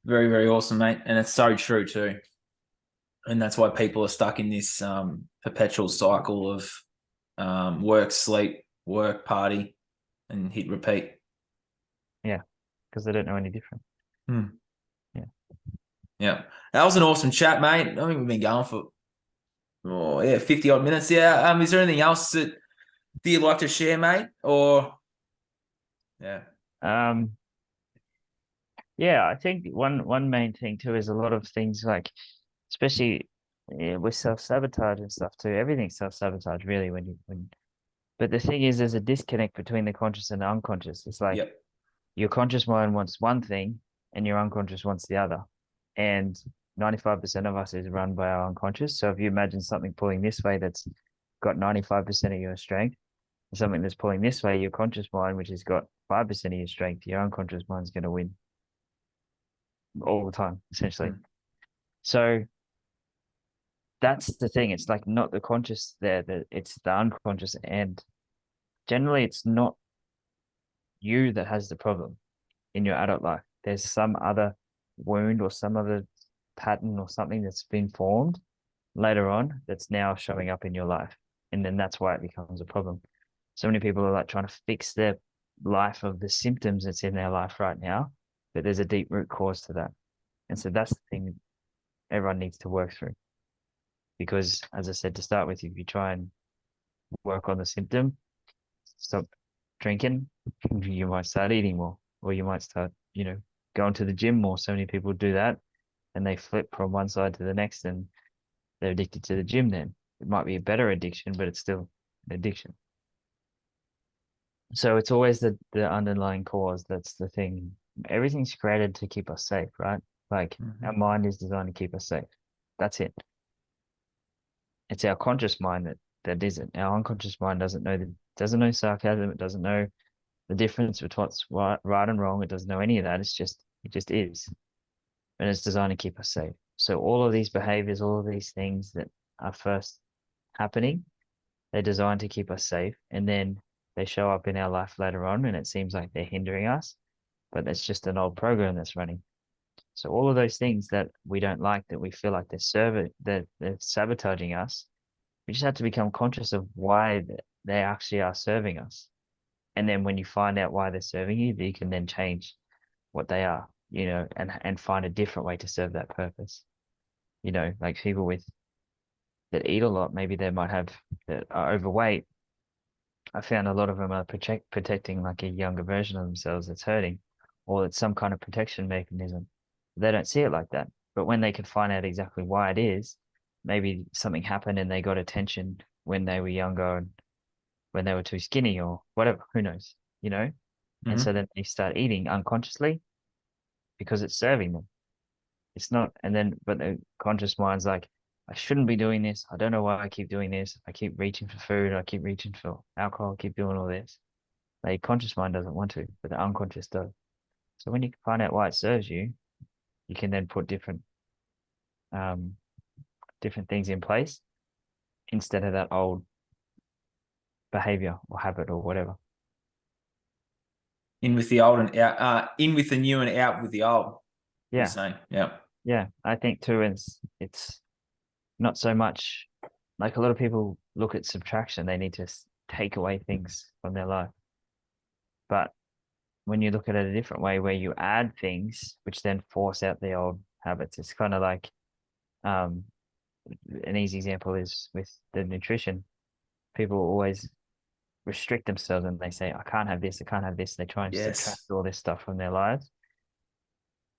very, very awesome, mate. And it's so true too. And that's why people are stuck in this perpetual cycle of work, sleep, work, party, and hit repeat. Yeah, because they don't know any different. Hmm. Yeah. Yeah. That was an awesome chat, mate. I think we've been going for 50 odd minutes. Yeah. Is there anything else that you'd like to share, mate? Or yeah. Um, yeah, I think one main thing too is a lot of things like, especially with self-sabotage and stuff too. Everything's self-sabotage really but the thing is there's a disconnect between the conscious and the unconscious. It's like Yep. your conscious mind wants one thing and your unconscious wants the other. And 95% of us is run by our unconscious. So if you imagine something pulling this way that's got 95% of your strength, and something that's pulling this way, your conscious mind, which has got 5% of your strength, your unconscious mind's going to win all the time, essentially. Mm. So that's the thing. It's like not the conscious there, it's the unconscious. And generally, it's not you that has the problem in your adult life. There's some other wound or some other pattern or something that's been formed later on that's now showing up in your life. And then that's why it becomes a problem. So many people are like trying to fix their life of the symptoms that's in their life right now, but there's a deep root cause to that. And so that's the thing everyone needs to work through. Because as I said to start with, if you try and work on the symptom, stop drinking, you might start eating more, or you might start, you know, going to the gym more. So many people do that and they flip from one side to the next and they're addicted to the gym then. It might be a better addiction, but it's still an addiction. So it's always the underlying cause that's the thing. Everything's created to keep us safe, right? Like our Mm-hmm. mind is designed to keep us safe. That's it. It's our conscious mind that isn't. Our unconscious mind doesn't know sarcasm. It doesn't know the difference between what's right and wrong. It doesn't know any of that. It just is, and it's designed to keep us safe. So all of these behaviors, all of these things that are first happening, they're designed to keep us safe, and then they show up in our life later on, and it seems like they're hindering us, but it's just an old program that's running. So all of those things that we don't like, that we feel like they're sabotaging us, we just have to become conscious of why they actually are serving us. And then when you find out why they're serving you, you can then change what they are, you know, and find a different way to serve that purpose. You know, like people with that eat a lot, maybe they might have that are overweight I found a lot of them are protecting like a younger version of themselves that's hurting, or it's some kind of protection mechanism. They don't see it like that. But when they can find out exactly why it is, maybe something happened and they got attention when they were younger and when they were too skinny or whatever, who knows, you know? And so Mhm. then they start eating unconsciously because it's serving them. It's not, and then, but the conscious mind's like, I shouldn't be doing this. I don't know why I keep doing this. I keep reaching for food. I keep reaching for alcohol. I keep doing all this. The conscious mind doesn't want to, but the unconscious does. So when you can find out why it serves you, you can then put um, different things in place instead of that old behavior or habit or whatever. In with the old and out, in with the new and out with the old. You're Yeah, saying, yeah. yeah. I think too, it's not so much like a lot of people look at subtraction. They need to take away things from their life. But when you look at it a different way, where you add things, which then force out the old habits, it's kind of like um, an easy example is with the nutrition. People always restrict themselves and they say, I can't have this, I can't have this. They try and subtract Yes. all this stuff from their lives.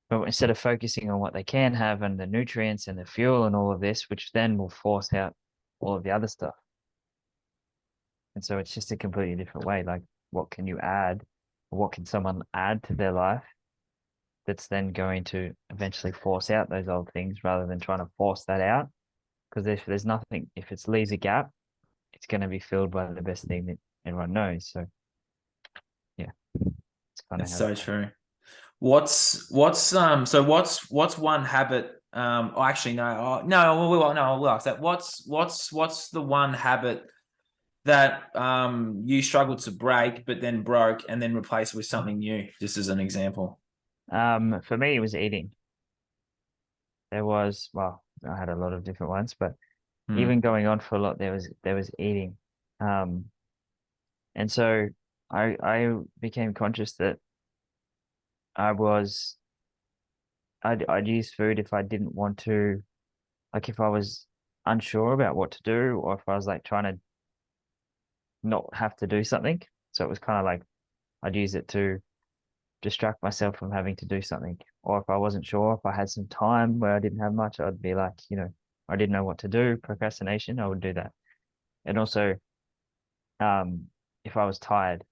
But instead of focusing on what they can have and the nutrients and the fuel and all of this, which then will force out all of the other stuff. And so it's just a completely different way. Like, what can you add? Or what can someone add to their life that's then going to eventually force out those old things rather than trying to force that out? Because if there's nothing, if it leaves a gap, it's going to be filled by the best thing that everyone knows. So, yeah, it's kind of That's how so that. true. What's one habit? Oh, actually, no, no, I will ask that. What's the one habit that you struggled to break, but then broke and then replaced with something new? Just as an example. For me, it was eating. There was, well, I had a lot of different ones, but Hmm. even going on for a lot, there was eating. Um, and so I became conscious that I was I'd use food if I didn't want to, like if I was unsure about what to do, or if I was like trying to not have to do something. So it was kind of like I'd use it to distract myself from having to do something. Or if I wasn't sure, if I had some time where I didn't have much, I'd be like, I didn't know what to do, procrastination, I would do that. And also, um, if I was tired,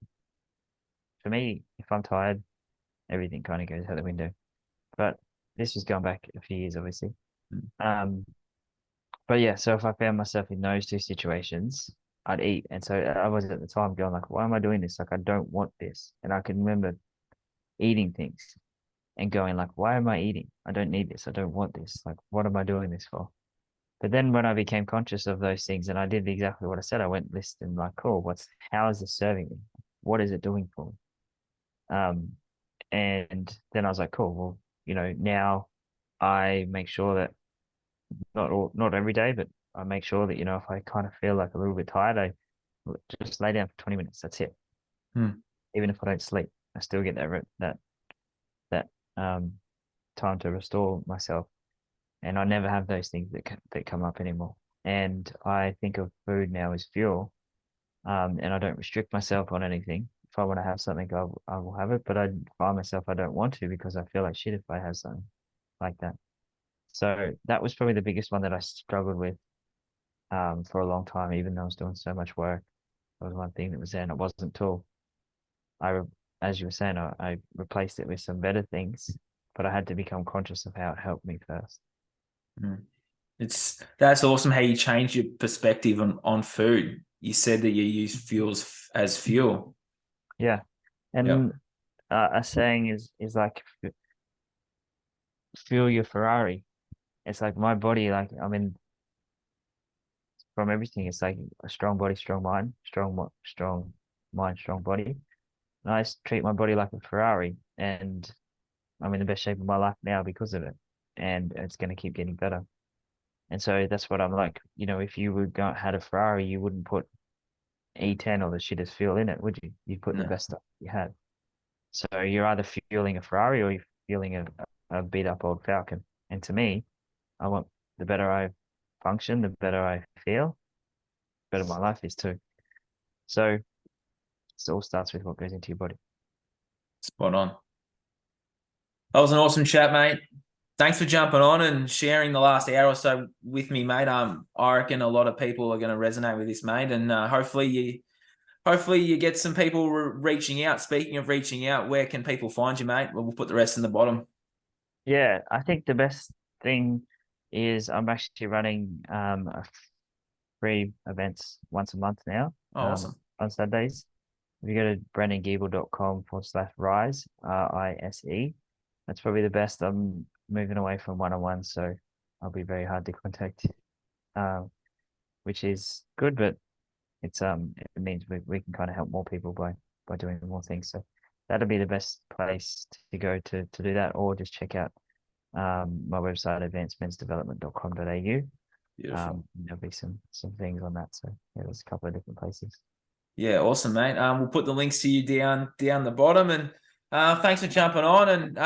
for me, if I'm tired, everything kind of goes out the window. But this was going back a few years, obviously. Um, but yeah, so if I found myself in those two situations, I'd eat. And so I was at the time going like, why am I doing this? Like, I don't want this. And I can remember eating things and going like, why am I eating? I don't need this. I don't want this. Like, what am I doing this for? But then when I became conscious of those things and I did exactly what I said, I went listing like, cool, how is this serving me? What is it doing for me? And then I was like, cool, well, now I make sure that not every day, but I make sure that, if I kind of feel like a little bit tired, I just lay down for 20 minutes. That's it. Hmm. Even if I don't sleep, I still get that um time to restore myself. And I never have those things that come up anymore. And I think of food now as fuel. And I don't restrict myself on anything. If I want to have something, I will have it. But I find myself I don't want to because I feel like shit if I have something like that. So that was probably the biggest one that I struggled with for a long time, even though I was doing so much work. That was one thing that was there, and it wasn't until as you were saying, I replaced it with some better things, but I had to become conscious of how it helped me first. Hmm. That's awesome how you changed your perspective on food. You said that you use fuels as fuel. Yeah, Yep. and a saying is like fuel your Ferrari. It's like my body, like I mean, from everything, it's like a strong body, strong mind, strong mind, strong body. And I treat my body like a Ferrari, and I'm in the best shape of my life now because of it, and it's going to keep getting better. And so that's what I'm like. If you would go had a Ferrari, you wouldn't put E10 or the shittest fuel in it, would you? You'd put the No. best stuff you had. So you're either fueling a Ferrari or you're fueling a beat up old Falcon. And to me, I want the better I function, the better I feel, better my life is too. So it all starts with what goes into your body. Spot on. That was an awesome chat, mate. Thanks for jumping on and sharing the last hour or so with me, mate. I reckon a lot of people are going to resonate with this, mate, and hopefully you get some people reaching out. Speaking of reaching out, where can people find you, mate? We'll put the rest in the bottom. Yeah, I think the best thing is I'm actually running free events once a month now. Oh, awesome. On Saturdays. If you go to brendongiebel.com/rise, RISE, that's probably the best. I'm moving away from one-on-one, so I'll be very hard to contact, which is good, but it means we can kind of help more people by doing more things. So that'll be the best place to go to do that, or just check out my website, advancedmensdevelopment.com.au. Beautiful. There'll be some things on that. So yeah, there's a couple of different places. Yeah, awesome, mate. We'll put the links to you down the bottom, and thanks for jumping on. And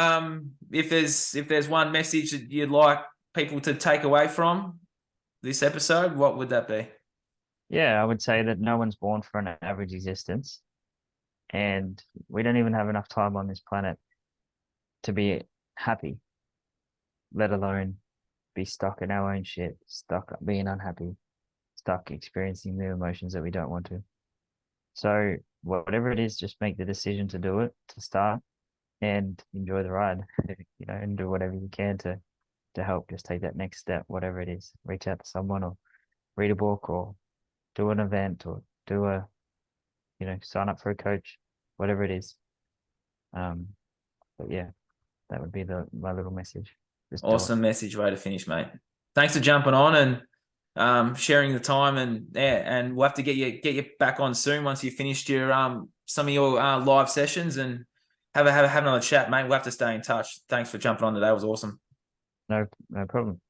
if there's one message that you'd like people to take away from this episode, what would that be? Yeah, I would say that no one's born for an average existence, and we don't even have enough time on this planet to be happy, let alone be stuck in our own shit, stuck being unhappy, stuck experiencing the emotions that we don't want to. So whatever it is, just make the decision to do it, to start, and enjoy the ride, and do whatever you can to help just take that next step, whatever it is. Reach out to someone, or read a book, or do an event, or do sign up for a coach, whatever it is. But yeah, that would be my little message. Just Awesome message, way to finish, mate. Thanks for jumping on and sharing the time, and we'll have to get you back on soon once you've finished your some of your live sessions, and have another chat, mate. We'll have to stay in touch. Thanks for jumping on today. It was awesome. No problem.